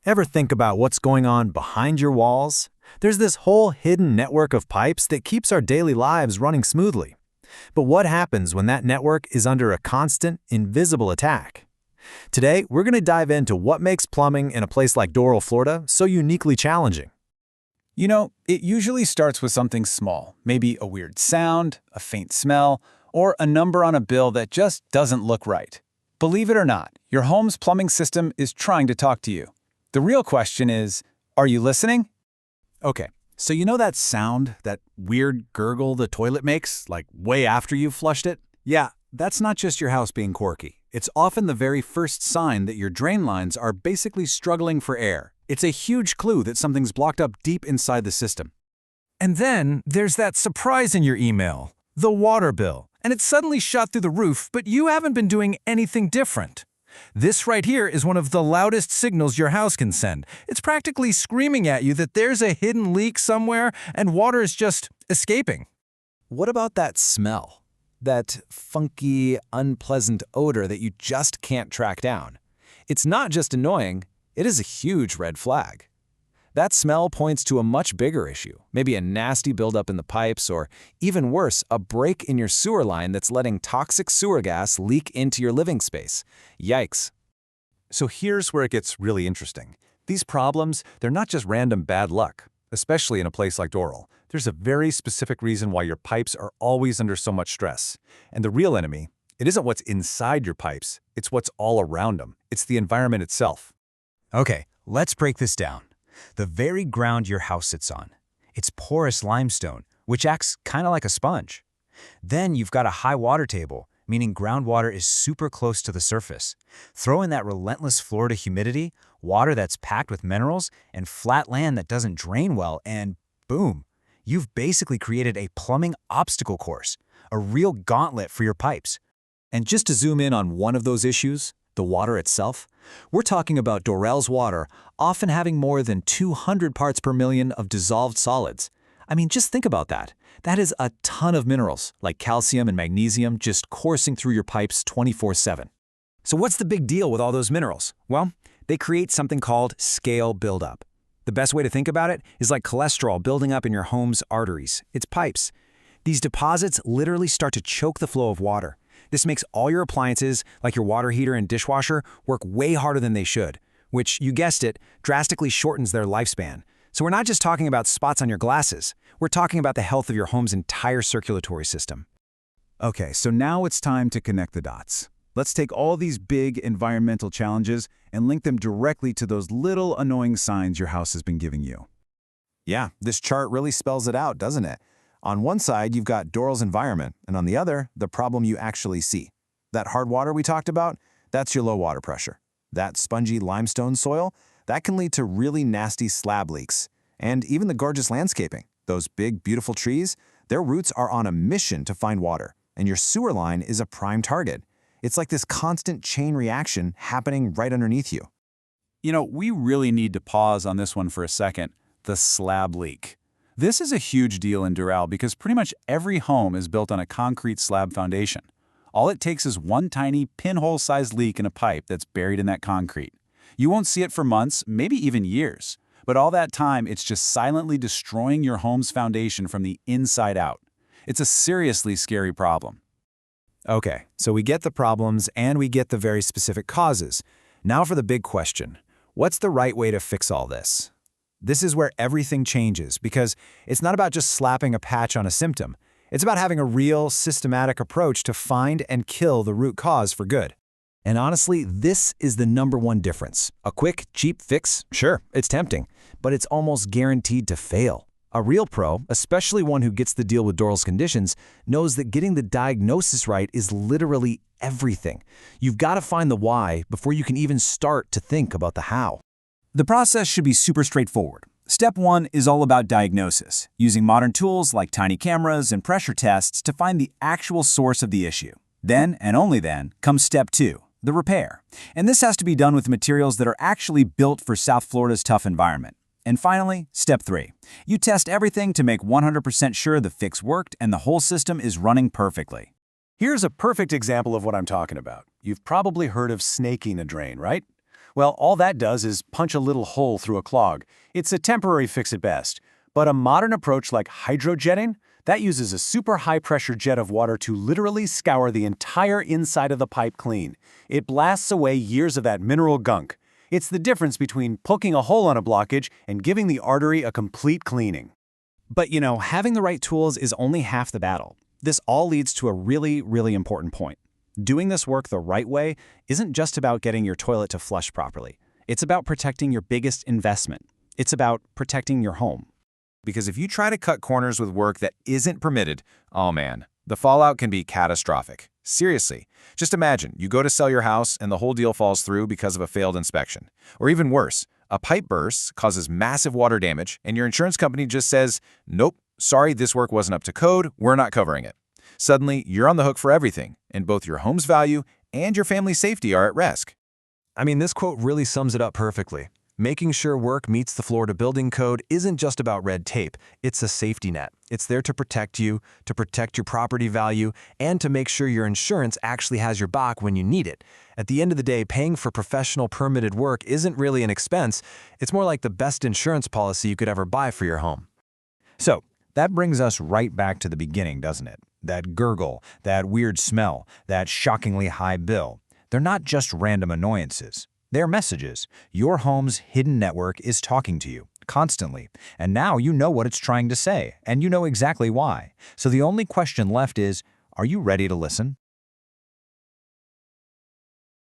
Ever think about what's going on behind your walls? There's this whole hidden network of pipes that keeps our daily lives running smoothly. But what happens when that network is under a constant, invisible attack? Today, we're going to dive into what makes plumbing in a place like Doral, Florida, so uniquely challenging. You know, it usually starts with something small, maybe a weird sound, a faint smell, or a number on a bill that just doesn't look right. Believe it or not, your home's plumbing system is trying to talk to you. The real question is, are you listening? Okay, so you know that sound, that weird gurgle the toilet makes, like way after you've flushed it? Yeah, that's not just your house being quirky. It's often the very first sign that your drain lines are basically struggling for air. It's a huge clue that something's blocked up deep inside the system. And then there's that surprise in your email, the water bill, and it's suddenly shot through the roof, but you haven't been doing anything different. This right here is one of the loudest signals your house can send. It's practically screaming at you that there's a hidden leak somewhere and water is just escaping. What about that smell? That funky, unpleasant odor that you just can't track down? It's not just annoying, it is a huge red flag. That smell points to a much bigger issue, maybe a nasty buildup in the pipes, or even worse, a break in your sewer line that's letting toxic sewer gas leak into your living space. Yikes. So here's where it gets really interesting. These problems, they're not just random bad luck, especially in a place like Doral. There's a very specific reason why your pipes are always under so much stress. And the real enemy, it isn't what's inside your pipes, it's what's all around them. It's the environment itself. Okay, let's break this down. The very ground your house sits on. It's porous limestone, which acts kind of like a sponge. Then you've got a high water table, meaning groundwater is super close to the surface. Throw in that relentless Florida humidity, water that's packed with minerals, and flat land that doesn't drain well, and boom, you've basically created a plumbing obstacle course, a real gauntlet for your pipes. And just to zoom in on one of those issues, the water itself, we're talking about Doral's water often having more than 200 parts per million of dissolved solids. I mean, just think about that. That is a ton of minerals, like calcium and magnesium, just coursing through your pipes 24/7. So what's the big deal with all those minerals? Well, they create something called scale buildup. The best way to think about it is like cholesterol building up in your home's arteries. It's pipes. These deposits literally start to choke the flow of water. This makes all your appliances, like your water heater and dishwasher, work way harder than they should, which, you guessed it, drastically shortens their lifespan. So we're not just talking about spots on your glasses. We're talking about the health of your home's entire circulatory system. Okay, so now it's time to connect the dots. Let's take all these big environmental challenges and link them directly to those little annoying signs your house has been giving you. Yeah, this chart really spells it out, doesn't it? On one side, you've got Doral's environment, and on the other, the problem you actually see. That hard water we talked about, that's your low water pressure. That spongy limestone soil, that can lead to really nasty slab leaks. And even the gorgeous landscaping, those big, beautiful trees, their roots are on a mission to find water, and your sewer line is a prime target. It's like this constant chain reaction happening right underneath you. You know, we really need to pause on this one for a second. The slab leak. This is a huge deal in Doral because pretty much every home is built on a concrete slab foundation. All it takes is one tiny pinhole-sized leak in a pipe that's buried in that concrete. You won't see it for months, maybe even years, but all that time it's just silently destroying your home's foundation from the inside out. It's a seriously scary problem. Okay, so we get the problems and we get the very specific causes. Now for the big question. What's the right way to fix all this? This is where everything changes because it's not about just slapping a patch on a symptom. It's about having a real, systematic approach to find and kill the root cause for good. And honestly, this is the #1 difference. A quick, cheap fix, sure, it's tempting, but it's almost guaranteed to fail. A real pro, especially one who gets the deal with Doral's conditions, knows that getting the diagnosis right is literally everything. You've got to find the why before you can even start to think about the how. The process should be super straightforward. Step 1 is all about diagnosis, using modern tools like tiny cameras and pressure tests to find the actual source of the issue. Then, and only then, comes Step 2, the repair. And this has to be done with materials that are actually built for South Florida's tough environment. And finally, Step 3. You test everything to make 100% sure the fix worked and the whole system is running perfectly. Here's a perfect example of what I'm talking about. You've probably heard of snaking a drain, right? Well, all that does is punch a little hole through a clog. It's a temporary fix at best. But a modern approach like hydrojetting, that uses a super high-pressure jet of water to literally scour the entire inside of the pipe clean. It blasts away years of that mineral gunk. It's the difference between poking a hole on a blockage and giving the artery a complete cleaning. But, having the right tools is only half the battle. This all leads to a really, really important point. Doing this work the right way isn't just about getting your toilet to flush properly. It's about protecting your biggest investment. It's about protecting your home. Because if you try to cut corners with work that isn't permitted, oh man, the fallout can be catastrophic. Seriously, just imagine you go to sell your house and the whole deal falls through because of a failed inspection. Or even worse, a pipe burst causes massive water damage and your insurance company just says, nope, sorry, this work wasn't up to code, we're not covering it. Suddenly, you're on the hook for everything, and both your home's value and your family's safety are at risk. I mean, this quote really sums it up perfectly. Making sure work meets the Florida building code isn't just about red tape, it's a safety net. It's there to protect you, to protect your property value, and to make sure your insurance actually has your back when you need it. At the end of the day, paying for professional permitted work isn't really an expense, it's more like the best insurance policy you could ever buy for your home. So, that brings us right back to the beginning, doesn't it? That gurgle, that weird smell, that shockingly high bill. They're not just random annoyances. They're messages. Your home's hidden network is talking to you constantly, and now you know what it's trying to say, and you know exactly why. So the only question left is, are you ready to listen?